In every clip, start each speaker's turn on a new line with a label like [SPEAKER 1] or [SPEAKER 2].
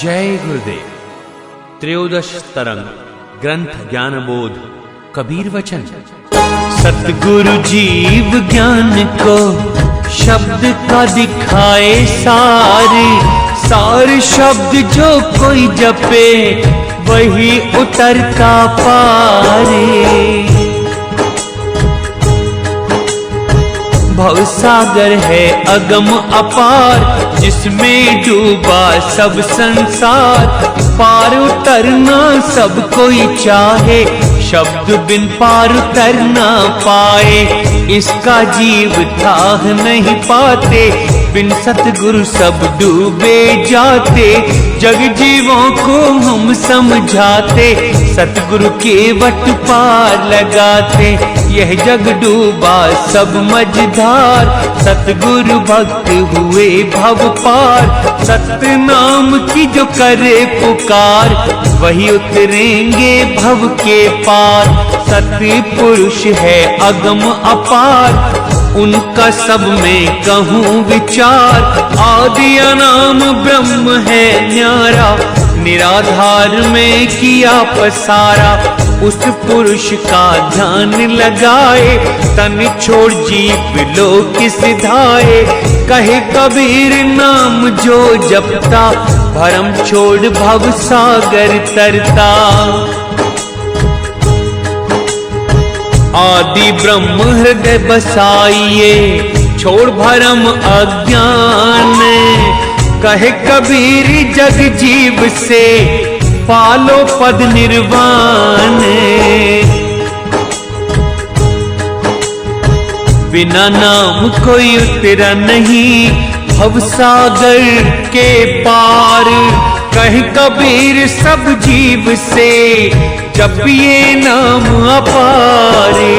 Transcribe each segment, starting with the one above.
[SPEAKER 1] जय गुरुदेव। त्रयोदश तरंग ग्रंथ ज्ञान बोध कबीर वचन।
[SPEAKER 2] सतगुरु जीव ज्ञान को शब्द का दिखाए सारे, सारे शब्द जो कोई जपे वही उतरता पारे। भवसागर है अगम अपार, जिसमें डूबा सब संसार। पार उतरना सब कोई चाहे, शब्द बिन पार उतर ना पाए। इसका जीव थाह नहीं पाते, बिन सतगुरु सब डूबे जाते। जग जीवों को हम समझाते, सतगुरु के वट पार लगाते। यह जग डूबा सब मझधार, सतगुरु भक्त हुए भव पार। सत्य नाम की जो करे पुकार, वही उतरेंगे भव के पार। सत्य पुरुष है अगम अपार, उनका सब में कहूँ विचार। आदि अनाम ब्रह्म है न्यारा, निराधार में किया पसारा। उस पुरुष का ध्यान लगाए, तन छोड़ जीव लोक सिधाए। कहे कबीर नाम जो जपता, भरम छोड़ भव सागर तरता। आदि ब्रह्म हृदय बसाइए, छोड़ भरम अज्ञान। कहे कबीर जग जीव से, पालो पद निर्वाण। बिना नाम कोई उतरा नहीं, भव सागर के पार। कहे कबीर सब जीव से, जपिए नाम अपारे।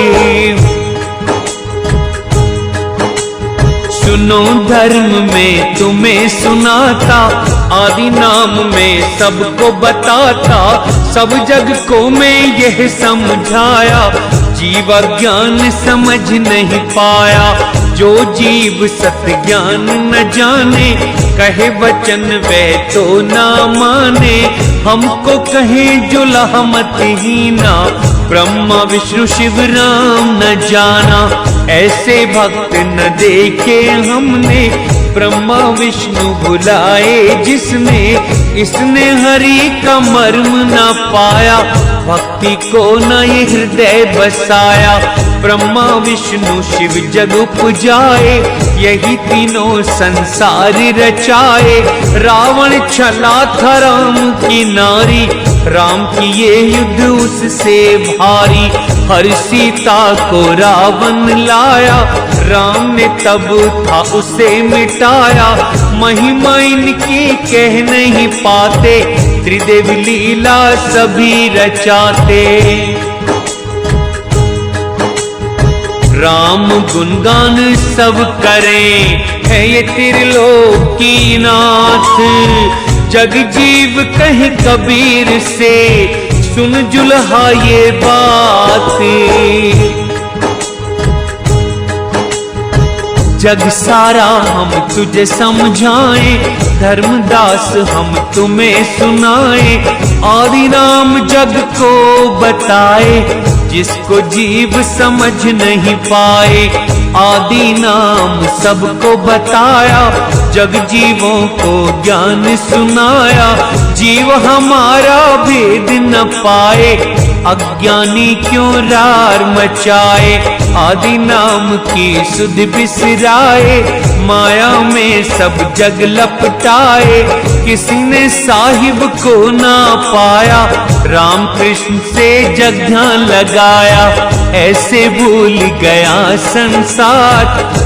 [SPEAKER 2] सुनो धर्म में तुम्हें सुनाता, आदि नाम में सबको बताता। सब जग को मैं यह समझाया, जीव ज्ञान समझ नहीं पाया। जो जीव सत्य ज्ञान न जाने, कहे वचन वे तो ना माने। हमको कहे जो लहमत हीना, ब्रह्मा विष्णु शिव राम न जाना। ऐसे भक्त न देखे हमने, ब्रह्मा विष्णु भुलाए जिसने। इसने हरि का मर्म न पाया, भक्ति को न ये हृदय बसाया। ब्रह्मा विष्णु शिव जग उपजाए, यही तीनों संसार रचाए। रावण छला था राम की नारी, राम की ये युद्ध उससे भारी। हर सीता को रावण लाया, राम ने तब था उसे मिटाया। महिमा इनकी कह नहीं पाते, त्रिदेव लीला सभी रचाते। राम गुणगान सब करें, है ये त्रिलोकी नाथ। जग जीव कहे कबीर से, सुन जुल्हा ये बात। जग सारा हम तुझे समझाएं, धर्मदास हम तुम्हें सुनाएं। आदि नाम जग को बताए, जिसको जीव समझ नहीं पाए। आदि नाम सबको बताया, जग जीवों को ज्ञान सुनाया। जीव हमारा भेद न पाए, अज्ञानी क्यों रार मचाए। आदि नाम की सुध बिसराए, माया में सब जग लपटाए। किसी ने साहिब को ना पाया, राम कृष्ण से जग ध्यान लगाया। ऐसे भूल गया संसार,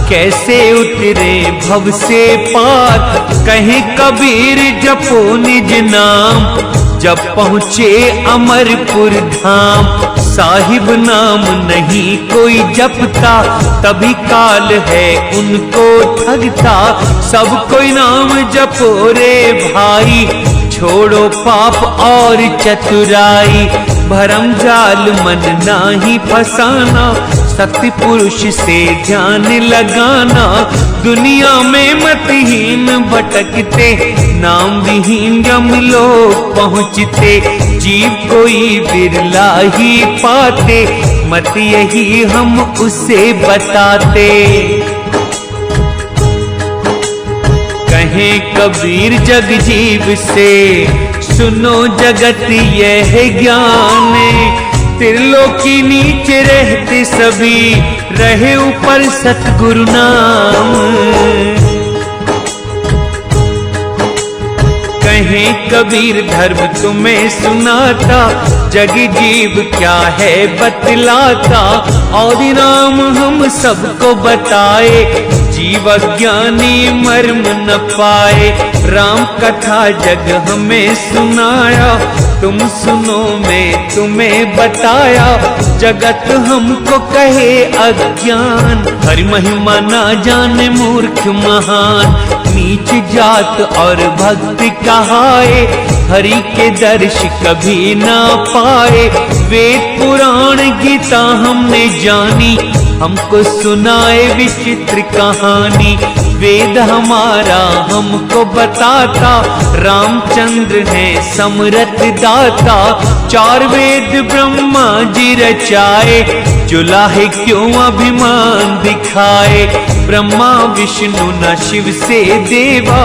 [SPEAKER 2] कैसे उतरे भव से पार। कहे कबीर जपो निज नाम, जब पहुँचे अमरपुर धाम। साहिब नाम नहीं कोई जपता, तभी काल है उनको ठगता। सब कोई नाम जपो रे भाई, छोड़ो पाप और चतुराई। भरम जाल मन नाही फसाना, सत्पुरुष से ध्यान लगाना। दुनिया में मतहीन भटकते, नाम विहीन यमलोक पहुँचते। जीव कोई बिरला ही पाते, मत यही हम उसे बताते। कहें कबीर जग जीव से, सुनो जगत यह ज्ञान। त्रिलोकी नीचे रहते सभी, रहे ऊपर सतगुरु नाम। कहें कबीर धर्म तुम्हें सुनाता, जग जीव क्या है बतलाता। और नाम हम सबको बताए, जीव अज्ञानी मर्म न पाए। राम कथा जग हमें सुनाया, तुम सुनो मैं तुम्हें बताया। जगत हमको कहे अज्ञान, हरि महिमा ना जाने मूर्ख महान। नीच जात और भक्ति कहाए, हरि के दर्श कभी ना पाए। वेद पुराण गीता हमने जानी, हमको सुनाए विचित्र कहानी। वेद हमारा हमको बताता, रामचंद्र है समरथ दाता। चार वेद ब्रह्मा जी रचाए, जुलाहे क्यों अभिमान दिखाए। ब्रह्मा विष्णु न शिव से देवा,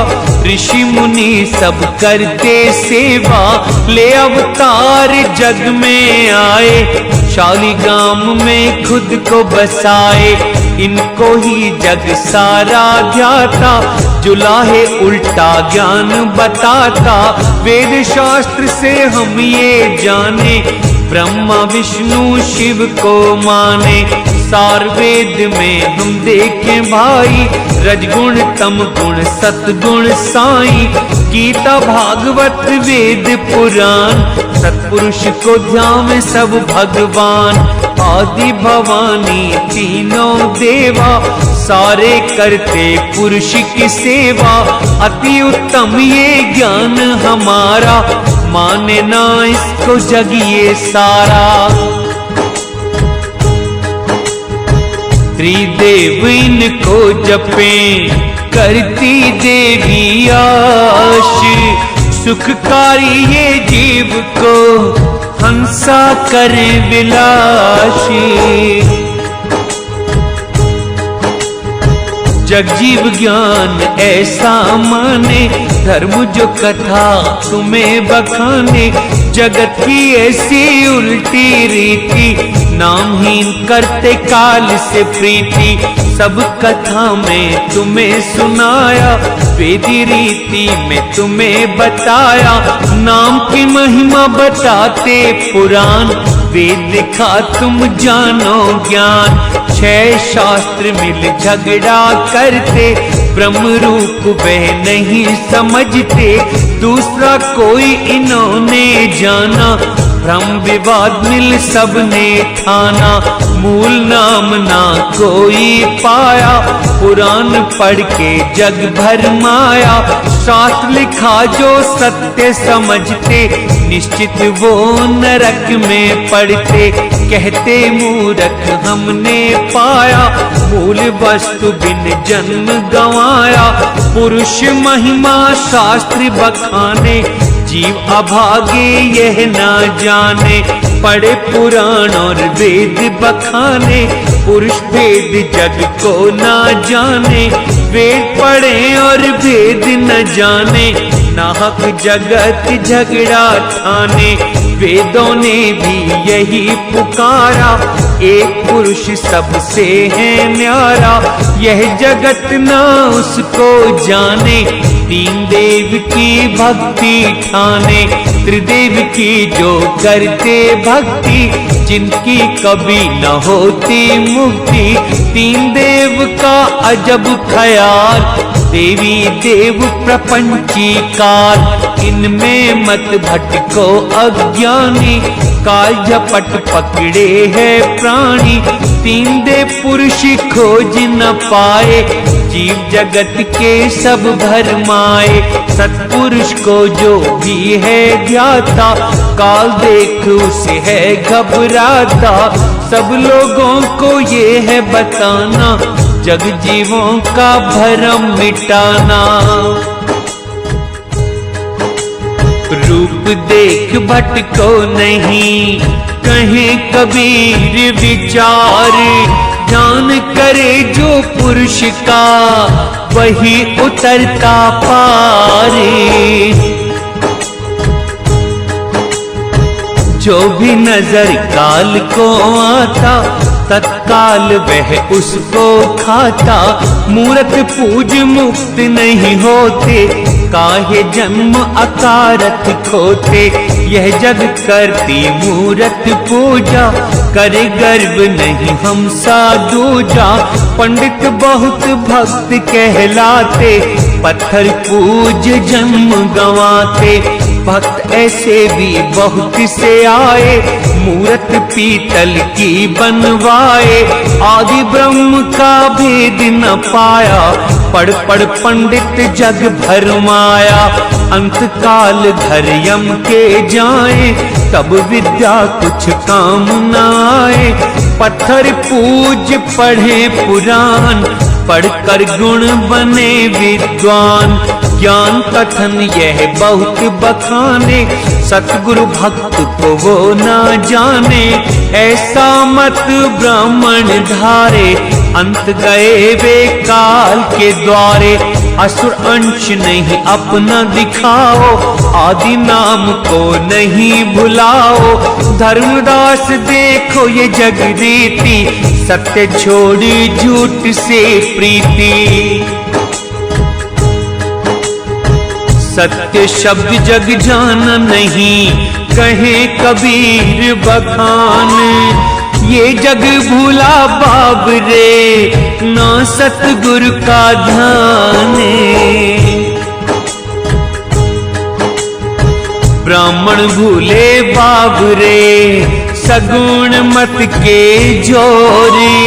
[SPEAKER 2] ऋषि मुनि सब करते सेवा। ले अवतार जग में आए, शालिग्राम में खुद को बसाए। इनको ही जग सारा ध्याता, जुलाहे उल्टा ज्ञान बताता। वेद शास्त्र से हम ये जाने, ब्रह्मा विष्णु शिव को माने। सार वेद में हम देखें भाई, रजगुण तम गुण सतगुण साई। गीता भागवत वेद पुराण, सतपुरुष को ध्यान में सब भगवान। आदि भवानी तीनों देवा, सारे करते पुरुष की सेवा। अति उत्तम ये ज्ञान हमारा, माने ना इसको जग ये सारा। त्रिदेव इनको जपें, करती देवी आश। सुखकारी ये जीव को, हंसा करें विलासी। जगजीव ज्ञान ऐसा माने, धर्म जो कथा तुम्हें बखाने। जगत की ऐसी उल्टी रीति, नामहीन करते काल से प्रीति। सब कथा में तुम्हें सुनाया, वेदी रीति में तुम्हें बताया। नाम की महिमा बताते पुराण, वेद लिखा तुम जानो ज्ञान। छह शास्त्र मिल झगड़ा करते, ब्रह्म रूप वह नहीं समझते। दूसरा कोई इन्होंने जाना, भ्रम विवाद मिल सबने ठाना। मूल नाम ना कोई पाया, पुराण पढ़ के जग भर माया। शास्त्र लिखा जो सत्य समझते, निश्चित वो नरक में पड़ते। कहते मूर्ख हमने पाया, मूल वस्तु बिन जन्म गंवाया। पुरुष महिमा शास्त्र बखाने, जीव अभागे यह ना जाने। पढ़े पुराण और वेद बखाने, पुरुष भेद जग को ना जाने। वेद पढ़े और वेद न जाने, नाहक जगत झगड़ा ठाने। वेदों ने भी यही पुकारा, एक पुरुष सबसे है न्यारा। यह जगत ना उसको जाने, तीन देव की भक्ति ठाने। त्रिदेव की जो करते भक्ति, जिनकी कभी न होती मुक्ति। तीन देव का अजब ख्याल, देवी देव प्रपंची काल। इनमें मत भटको अज्ञानी, काल झपट पकड़े है प्राणी। तीन देव पुरुष खोज न पाए, जीव जगत के सब भरमाए। सत्पुरुष को जो भी है ध्याता, काल देख उसे है घबराता। सब लोगों को ये है बताना, जग जीवों का भरम मिटाना। रूप देख भटको नहीं, कहे कबीर विचार, ध्यान करे जो पुरुष का वही उतरता पार। जो भी नजर काल को आता, तत्काल वह उसको खाता। मूरत पूज मुक्त नहीं होते, काहे जन्म अकारथ खोते। यह जग करती मूरत पूजा, करे गर्व नहीं हम साधुजा। पंडित बहुत भक्त कहलाते, पत्थर पूज जन्म गंवाते। भक्त ऐसे भी बहुत से आए, मूरत पीतल की बनवाए। आदि ब्रह्म का भेद न पाया, पढ़ पढ़ पंडित जग भरमाया। अंत काल घर यम के जाए, तब विद्या कुछ काम न आए। पत्थर पूज पढ़े पुराण, पढ़कर गुण बने विद्वान। ज्ञान कथन यह बहुत बखाने, सतगुरु भक्त को वो ना जाने। ऐसा मत ब्राह्मण धारे, अंत गए वे काल के द्वारे। असुर अंश नहीं अपना दिखाओ, आदि नाम को नहीं भुलाओ। धर्मदास देखो ये जग रीति, सत्य छोड़ी झूठ से प्रीति। सत्य शब्द जग जाना नहीं, कहे कबीर बखान। ये जग भूला बाब रे, ना सतगुरु का ध्यान। ब्राह्मण भूले बाब रे, सगुण मत के जोरी।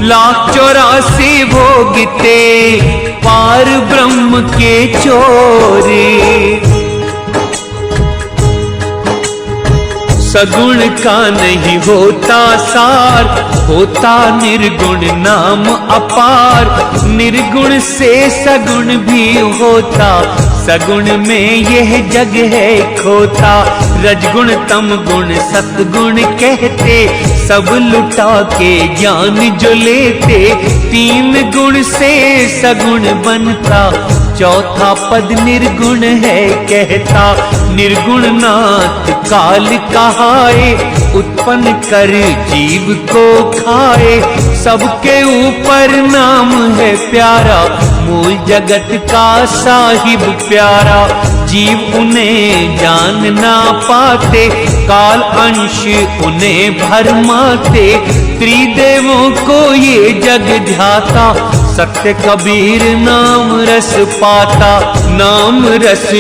[SPEAKER 2] 1,84 भोगते, पार ब्रह्म के चोरी। सगुण का नहीं होता सार, होता निर्गुण नाम अपार। निर्गुण से सगुण भी होता, सगुण में यह जग है खोता। रजगुण तम गुण सतगुण कहते, सब लुटा के ज्ञान जो लेते। 3 गुण से सगुण बनता, चौथा पद निर्गुण है कहता। निर्गुण नाथ काल कहाए, उत्पन्न कर जीव को खाए। सबके ऊपर नाम है प्यारा, मूल जगत का साहिब प्यारा। जीव उन्हें जान ना पाते, काल अंश उन्हें भरमाते। त्रिदेवों को ये जग ध्याता, सत्य कबीर नाम रस पाता। नाम रस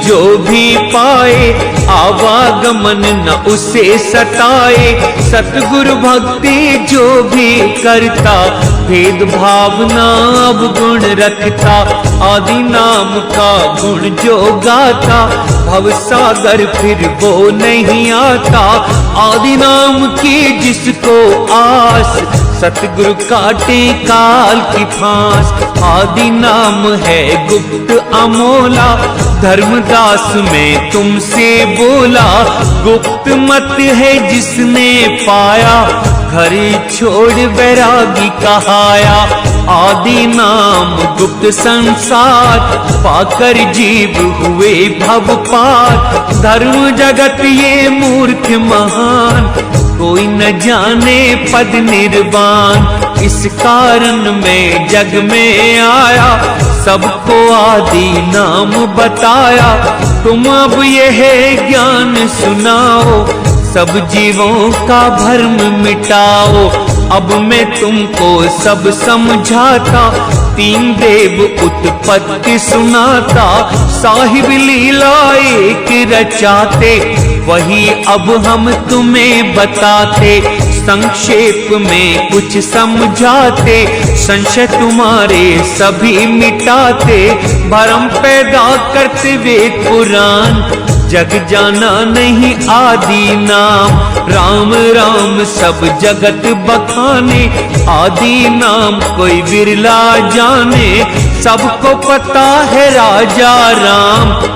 [SPEAKER 2] जो भी पाए, आवागमन न उसे सताए। सतगुरु भक्ति जो भी करता, भेद भावना अब गुण रखता। आदि नाम का गुण जो गाता, भव सागर फिर वो नहीं आता। आदि नाम की जिसको आस, सतगुरु काटे काल की फांस। आदि नाम है गुप्त अमोला, धर्मदास में तुमसे बोला। गुप्त मत है जिसने पाया, घर छोड़ वैरागी कहाया। आदि नाम गुप्त संसार, पाकर जीव हुए भव पार। धर्म जगत ये मूर्ख महान, कोई न जाने पद निर्वाण। इस कारण में जग में आया, सबको आदि नाम बताया। तुम अब यह ज्ञान सुनाओ, सब जीवों का भ्रम मिटाओ। अब मैं तुमको सब समझाता, 3 देव उत्पत्ति सुनाता। साहिब लीला एक रचाते, वही अब हम तुम्हें बताते। संक्षेप में कुछ समझाते, संशय तुम्हारे सभी मिटाते। भरम पैदा करते वेद पुराण, जग जाना नहीं आदि नाम। राम राम सब जगत बखाने, आदि नाम कोई बिरला जाने। सबको पता है राजा राम,